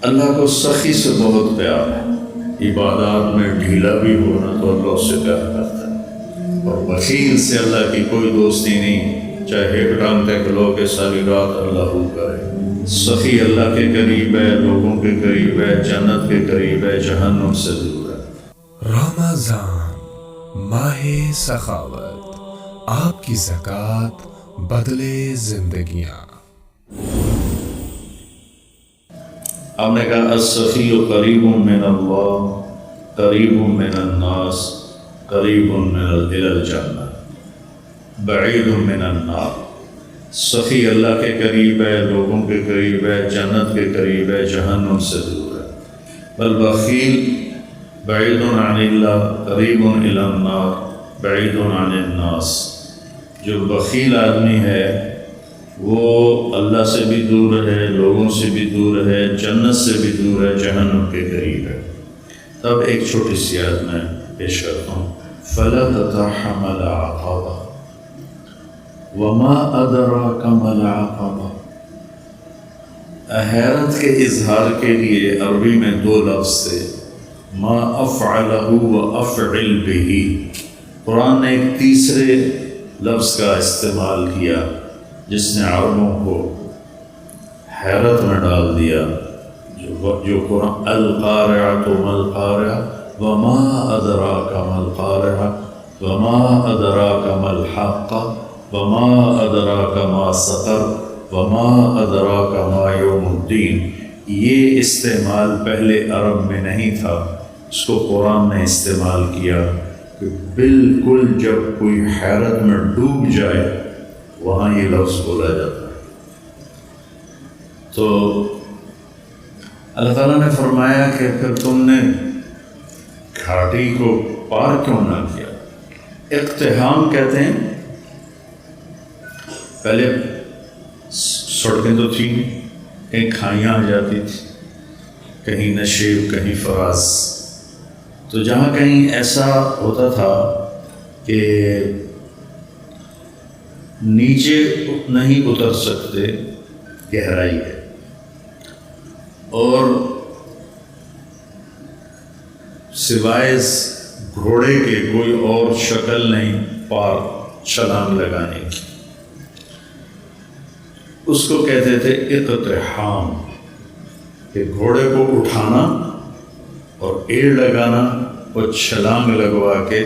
اللہ کو سخی سے بہت پیار ہے، عبادات میں ڈھیلا بھی ہونا تو اللہ اس سے پیار کرتا ہے، اور بخیل سے اللہ کی کوئی دوستی نہیں، چاہے گرام تک لوگ ساری رات اللہ ہو کرے۔ سخی اللہ کے قریب ہے، لوگوں کے قریب ہے، جنت کے قریب ہے، جہنم سے دور ہے۔ رمضان ماہ سخاوت، آپ کی زکوٰۃ بدلے زندگیاں۔ آپ نے کہا السخی قریب من اللہ، قریب من الناس، قریب من الی الجنہ، بعید من النار۔ سخی اللہ کے قریب ہے، لوگوں کے قریب ہے، جنت کے قریب ہے، جہنم سے دور ہے۔ والبخیل بعید عن اللہ، قریب الی النار، بعید عن الناس۔ جو بخیل آدمی ہے وہ اللہ سے بھی دور ہے، لوگوں سے بھی دور ہے، جنت سے بھی دور ہے، جہنم کے قریب ہے۔ تب ایک چھوٹی سی آیت میں پیش کرتا ہوں، فَلَا اقْتَحَمَ الْعَقَبَةَ وَمَا أَدْرَاكَ مَا الْعَقَبَةُ۔ حیرت کے اظہار کے لیے عربی میں دو لفظ تھے، ما افعلہ و افعل بہ۔ قرآن نے ایک تیسرے لفظ کا استعمال کیا جس نے عربوں کو حیرت میں ڈال دیا، جو قرآن القارعۃ ما القارعۃ وما ادراک ما القارعۃ وما ادراک ما الحاقۃ وما ادراک ما سقر وما ادراک ما یوم الدین۔ یہ استعمال پہلے عرب میں نہیں تھا، اس کو قرآن نے استعمال کیا کہ بالکل جب کوئی حیرت میں ڈوب جائے وہاں یہ لفظ بولا جاتا ہے۔ تو اللہ تعالیٰ نے فرمایا کہ پھر تم نے گھاٹی کو پار کیوں نہ کیا؟ اقتحام کہتے ہیں، پہلے سڑکیں تو تھیں، کہیں کھائیاں آ جاتی تھی، کہیں نشیب، کہیں فراز۔ تو جہاں کہیں ایسا ہوتا تھا کہ نیچے نہیں اتر سکتے، گہرائی ہے، اور سوائے گھوڑے کے کوئی اور شکل نہیں پار چھلانگ لگانے کی، اس کو کہتے تھے اقتحام، کہ گھوڑے کو اٹھانا اور ایڑ لگانا اور چھلانگ لگوا کے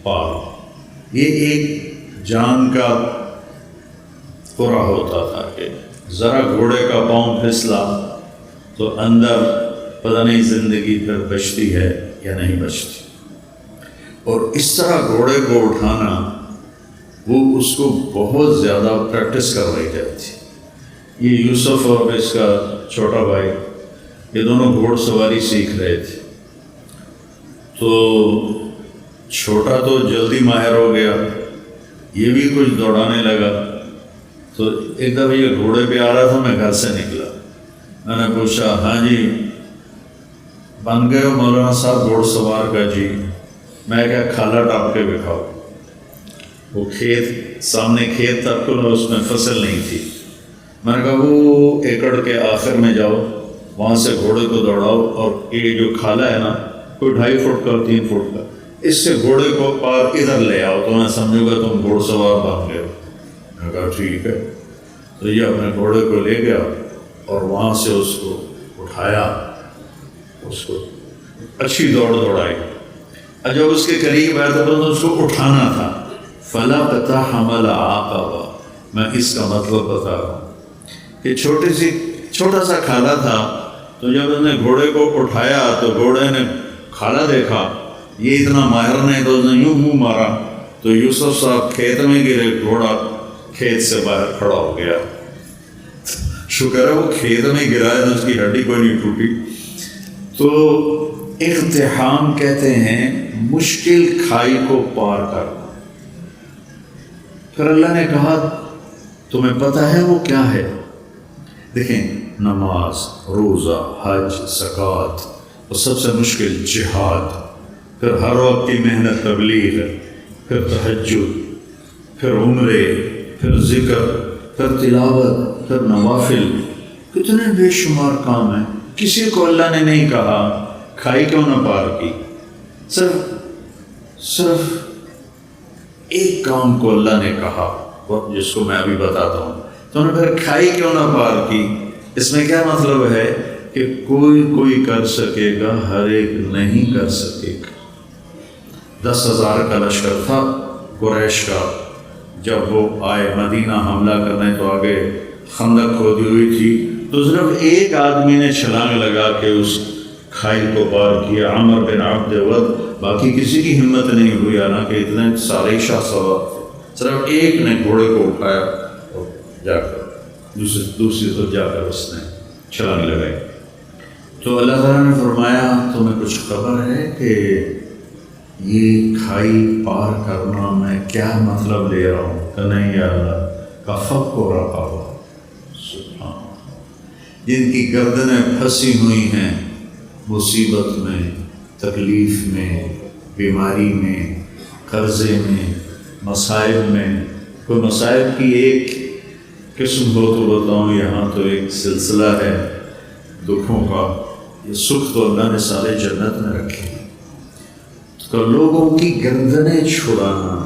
پار۔ یہ ایک جان کا پورا ہوتا تھا کہ ذرا گھوڑے کا پاؤں پھسلا تو اندر پتہ نہیں زندگی پھر بچتی ہے یا نہیں بچتی، اور اس طرح گھوڑے کو اٹھانا وہ اس کو بہت زیادہ پریکٹس کروائی جاتی۔ یہ یوسف اور اس کا چھوٹا بھائی، یہ دونوں گھوڑ سواری سیکھ رہے تھے، تو چھوٹا تو جلدی ماہر ہو گیا، یہ بھی کچھ دوڑانے لگا۔ تو ایک دفعہ یہ گھوڑے پہ آ رہا تھا، میں گھر سے نکلا، میں نے پوچھا ہاں جی بن گئے ہو مولانا صاحب گھوڑ سوار کا؟ جی۔ میں کہا کھالا ٹاپ کے دکھاؤ۔ وہ کھیت سامنے کھیت تھا، تو اس میں فصل نہیں تھی۔ میں نے کہا وہ ایکڑ کے آخر میں جاؤ، وہاں سے گھوڑے کو دوڑاؤ، اور یہ جو کھالا ہے نا کوئی 2.5 فٹ کا 3 فٹ کا، اس سے گھوڑے کو پار ادھر لے آؤ تو میں سمجھوں گا تم گھوڑ سوار بن گئے ہو۔ میں کہا ٹھیک ہے۔ تو یہ اپنے گھوڑے کو لے گیا اور وہاں سے اس کو اٹھایا، اس کو اچھی دوڑائی، اور جب اس کے قریب آیا تو اس کو اٹھانا تھا۔ فَلَا اقْتَحَمَ الْعَقَبَةَ، میں اس کا مطلب بتا رہا ہوں کہ چھوٹا سا کھالا تھا، تو جب اس نے گھوڑے کو اٹھایا تو گھوڑے نے کھالا دیکھا یہ اتنا ماہر نہیں، تو اس نے یوں منہ مارا تو یوسف صاحب کھیت میں گرے، گھوڑا کھیت سے باہر کھڑا ہو گیا۔ شکر ہے وہ کھیت میں گرا ہے تو اس کی ہڈی کوئی نہیں ٹوٹی۔ تو اقتحام کہتے ہیں مشکل کھائی کو پار کرنا۔ پھر اللہ نے کہا تمہیں پتہ ہے وہ کیا ہے؟ دیکھیں، نماز، روزہ، حج، زکوٰۃ، اور سب سے مشکل جہاد، پھر ہر وقت کی محنت تبلیغ، پھر تہجد، پھر عمرے، پھر ذکر، پھر تلاوت، پھر نوافل، کتنے بے شمار کام ہیں۔ کسی کو اللہ نے نہیں کہا کھائی کیوں نہ پار کی، صرف ایک کام کو اللہ نے کہا جس کو میں ابھی بتاتا ہوں، تو انہوں نے پھر کھائی کیوں نہ پار کی۔ اس میں کیا مطلب ہے کہ کوئی کر سکے گا، ہر ایک نہیں کر سکے گا۔ 10,000 کا لشکر تھا قریش کا، جب وہ آئے مدینہ حملہ کرنے تو آگے خندق کھودی ہوئی تھی، تو صرف ایک آدمی نے چھلانگ لگا کے اس کھائی کو پار کیا، عمر بن عبد ود، باقی کسی کی ہمت نہیں ہوئی، حالانکہ اتنے سارے شاہ سوار تھے، صرف ایک نے گھوڑے کو اٹھایا اور جا کر دوسری طرف جا کر اس نے چھلانگ لگائی۔ تو اللہ تعالیٰ نے فرمایا تمہیں کچھ خبر ہے کہ یہ کھائی پار کرنا میں کیا مطلب لے رہا ہوں؟ کہ نہیں یا اللہ کا فق کو رکھا ہوا، سبحان، جن کی گردنیں پھنسی ہوئی ہیں مصیبت میں، تکلیف میں، بیماری میں، قرضے میں، مصائب میں۔ کوئی مصائب کی ایک قسم ہو تو بتاؤں، یہاں تو ایک سلسلہ ہے دکھوں کا، یہ سکھ تو اللہ نے سارے جنت میں رکھے، تو لوگوں کی گردنیں چھڑانا،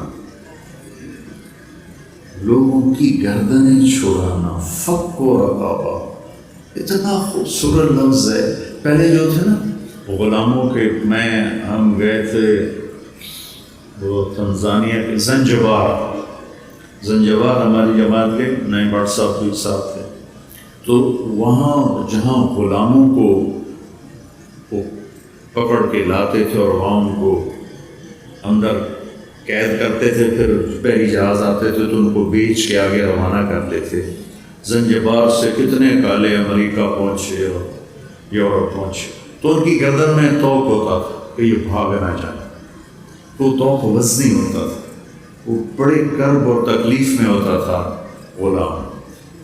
لوگوں کی گردنیں چھڑانا، فق و رقابہ، اتنا خوبصورت لفظ ہے۔ پہلے جو تھے نا غلاموں کے، ہم گئے تھے وہ تنزانیہ کے زنجبار ہماری جماعت کے نئے بٹ صاحب بھی ساتھ تھے، تو وہاں جہاں غلاموں کو وہ پکڑ کے لاتے تھے اور وہاں ان کو اندر قید کرتے تھے، پھر بحری جہاز آتے تھے تو ان کو بیچ کے آگے روانہ کرتے تھے۔ زنجبار سے کتنے کالے امریکہ پہنچے اور یورپ پہنچے، تو ان کی گردن میں توق ہوتا تھا کہ یہ بھاگ نہ جائے، تو توق وزنی ہوتا تھا، وہ بڑے کرب اور تکلیف میں ہوتا تھا غلام۔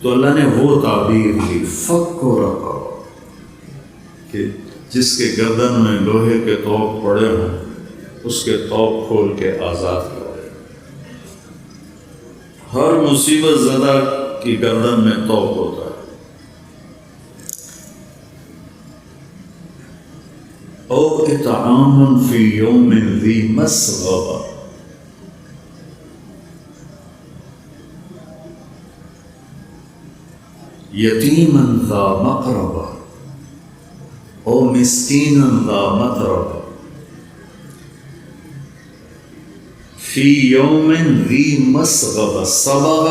تو اللہ نے وہ تعبیر لی، فق و رقابہ، کہ جس کے گردن میں لوہے کے توق پڑے ہوں اس کے توق کھول کے آزاد کر دے۔ ہر مصیبت زدہ کی گردن میں توق ہوتا ہے۔ او اطعام فی یوم ذی مسغبہ، یتیما ذا مقربہ او مسکینا ذا متربہ، فی یوم ذی مسغبہ، صبغ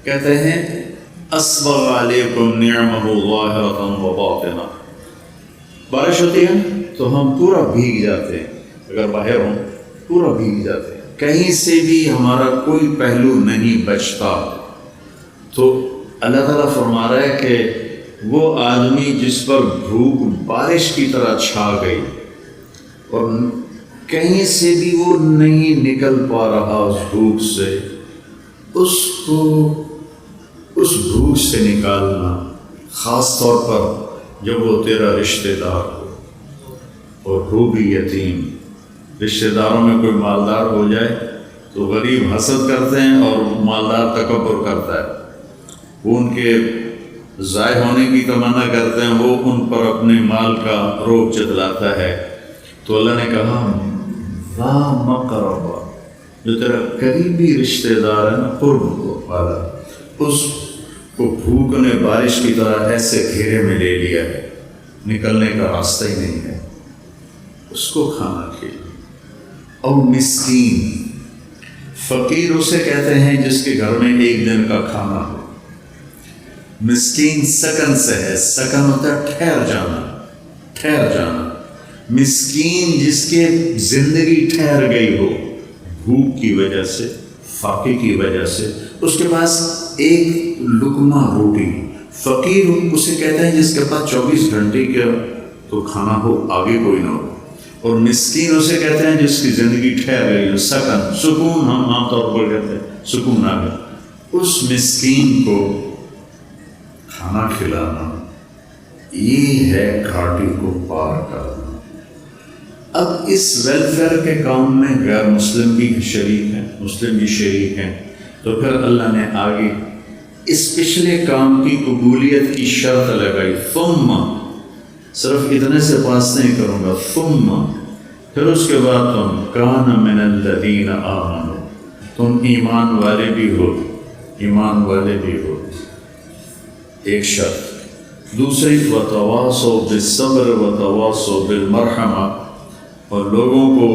کہتے ہیں اسبغ علیکم نعمہ ظاہرۃ و باطنہ، بارش ہوتی ہے تو ہم پورا بھیگ جاتے ہیں، اگر باہر ہوں پورا بھیگ جاتے ہیں، کہیں سے بھی ہمارا کوئی پہلو نہیں بچتا۔ تو اللہ تعالیٰ فرما رہا ہے کہ وہ آدمی جس پر بھوک بارش کی طرح چھا گئی اور کہیں سے بھی وہ نہیں نکل پا رہا اس بھوک سے، اس کو اس بھوک سے نکالنا، خاص طور پر جب وہ تیرا رشتہ دار ہو اور ہو بھی یتیم۔ رشتہ داروں میں کوئی مالدار ہو جائے تو غریب حسد کرتے ہیں اور مالدار تکبر کرتا ہے، وہ ان کے ضائع ہونے کی تمنا کرتے ہیں، وہ ان پر اپنے مال کا روب جتلاتا ہے۔ تو اللہ نے کہا ذا مقربہ، جو تیرا قریبی رشتہ دار ہے نا، قرب والا، اس کو بھوک نے بارش کی طرح ایسے گھیرے میں لے لیا ہے، نکلنے کا راستہ ہی نہیں ہے، اس کو کھانا کھلائے۔ اور مسکین، فقیر اسے کہتے ہیں جس کے گھر میں ایک دن کا کھانا ہو۔ مسکین سکن سے ہے، سکن ہوتا ہے ٹھہر جانا۔ مسکین جس کے زندگی ٹھہر گئی ہو بھوک کی وجہ سے، فاقے کی وجہ سے، اس کے پاس ایک لقمہ روٹی۔ فقیر اسے کہتے ہیں جس کے پاس 24 گھنٹے کا تو کھانا ہو، آگے کوئی نہ ہو۔ اور مسکین اسے کہتے ہیں جس کی زندگی ٹھہر گئی ہو، سکن، سکون ہم عام طور پر کہتے ہیں، سکون آ گیا۔ اس مسکین کو کھانا کھلانا، یہ ہے گھاٹی کو پار کرنا۔ اب اس ویلفیئر کے کام میں غیر مسلم بھی شریک ہیں، مسلم بھی شریک ہیں، تو پھر اللہ نے آگے اس پچھلے کام کی قبولیت کی شرط لگائی، ثم صرف اتنے سے پاس نہیں کروں گا، ثم پھر اس کے بعد تم کان من الذین آمنوا، تم ایمان والے بھی ہو، ایمان والے بھی ہو، ایک شرط۔ دوسری وتواصوا بالصبر وتواصوا بالمرحمہ، اور لوگوں کو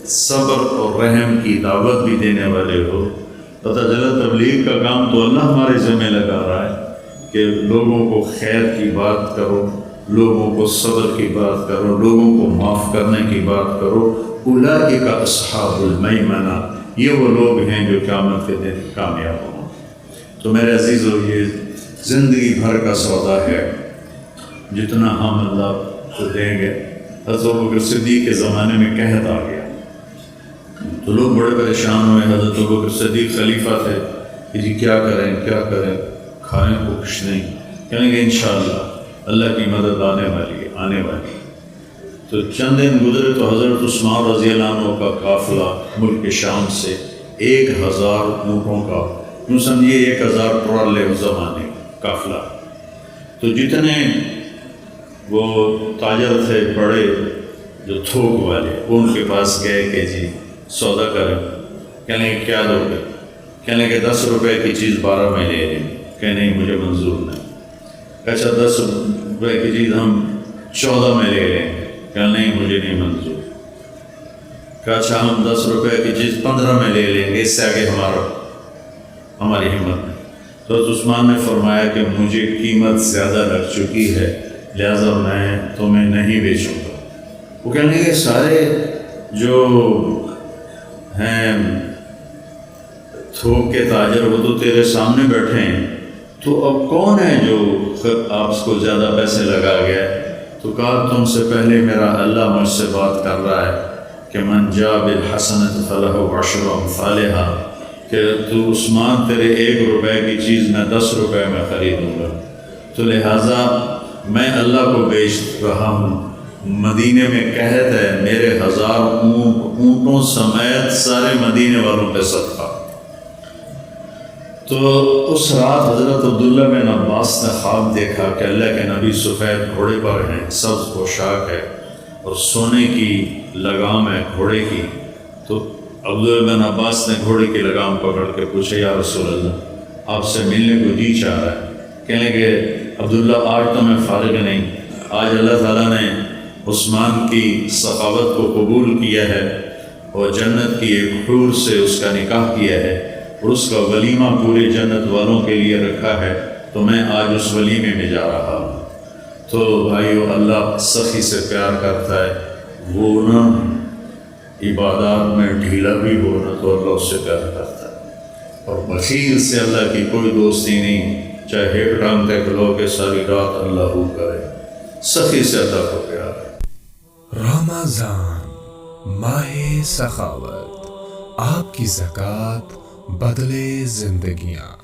صبر اور رحم کی دعوت بھی دینے والے ہو۔ پتہ چلا تبلیغ کا کام تو اللہ ہمارے ذمہ لگا رہا ہے کہ لوگوں کو خیر کی بات کرو، لوگوں کو صبر کی بات کرو، لوگوں کو معاف کرنے کی بات کرو۔ اولئک اصحاب المیمنہ، یہ وہ لوگ ہیں جو قیامت کے دن کامیاب ہوں۔ تو میرے عزیزو، یہ زندگی بھر کا سودا ہے، جتنا ہم اللہ کو دیں گے۔ حضرت ابوبکر صدیق کے زمانے میں قحط آ گیا تو لوگ بڑے پریشان ہوئے۔ حضرت ابوبکر صدیق خلیفہ تھے کہ جی کیا کریں کیا کریں، کھانے کو کچھ نہیں، کہیں گے انشاءاللہ اللہ کی مدد آنے والی۔ تو چند دن گزرے تو حضرت عثمان رضی اللہ عنہ کا قافلہ ملک شام سے 1000 اونٹوں کا، یوں سمجھیے 1000 ٹرالے اس زمانے قافلہ۔ تو جتنے وہ تاجر تھے بڑے جو تھوک والے، وہ ان کے پاس گئے کہ جی سودا کریں۔ کہنے کہ کیا دو گے؟ کہنے کہ 10 روپے کی چیز 12 میں لے لیں۔ کہ نہیں مجھے منظور نہیں۔ اچھا 10 روپے کی چیز ہم 14 میں لے لیں۔ کہ نہیں مجھے نہیں منظور۔ کہ اچھا ہم 10 روپے کی چیز 15 میں لے لیں گے، اس سے آگے ہماری ہمت نہیں۔ تو عثمان نے فرمایا کہ مجھے قیمت زیادہ لگ چکی ہے، لہذا میں تمہیں نہیں بیچوں گا۔ وہ کہنے لگے سارے جو ہیں تھوک کے تاجر وہ تو تیرے سامنے بیٹھے ہیں، تو اب کون ہے جو آپ کو زیادہ پیسے لگا گیا؟ تو کہا تم سے پہلے میرا اللہ مجھ سے بات کر رہا ہے کہ من جاء بالحسنۃ فلہ عشر امثالھا، کہ تو عثمان تیرے 1 روپے کی چیز میں 10 روپے میں خریدوں گا، تو لہٰذا میں اللہ کو بیچ رہا ہوں۔ مدینے میں قحط ہے، میرے 1000 اونٹوں سمیت سارے مدینے والوں پہ صدقہ۔ تو اس رات حضرت عبداللہ بن عباس نے خواب دیکھا کہ اللہ کے نبی سفید گھوڑے پر ہیں، سبز پوشاک ہے اور سونے کی لگام ہے گھوڑے کی۔ تو عبداللہ بن عباس نے گھوڑے کی لگام پکڑ کے پوچھا یا رسول اللہ آپ سے ملنے کو جی چاہ رہا ہے۔ کہنے کہ عبداللہ آج تو میں فارغ نہیں، آج اللہ تعالیٰ نے عثمان کی سخاوت کو قبول کیا ہے اور جنت کی ایک حور سے اس کا نکاح کیا ہے اور اس کا ولیمہ پورے جنت والوں کے لیے رکھا ہے، تو میں آج اس ولیمے میں جا رہا ہوں۔ تو بھائیو، اللہ سخی سے پیار کرتا ہے، وہ نا عبادات میں ڈھیلا بھی ہو نا تو اللہ اس سے پیار کرتا ہے، اور بخیل سے اللہ کی کوئی دوستی نہیں، چاہے ایک ٹانگ تک لو کہ ساری رات اللہ ہو کرے، سخی سے اللہ کو پیار ہے۔ رمضان ماہ سخاوت، آپ کی زکوٰۃ بدلے زندگیاں۔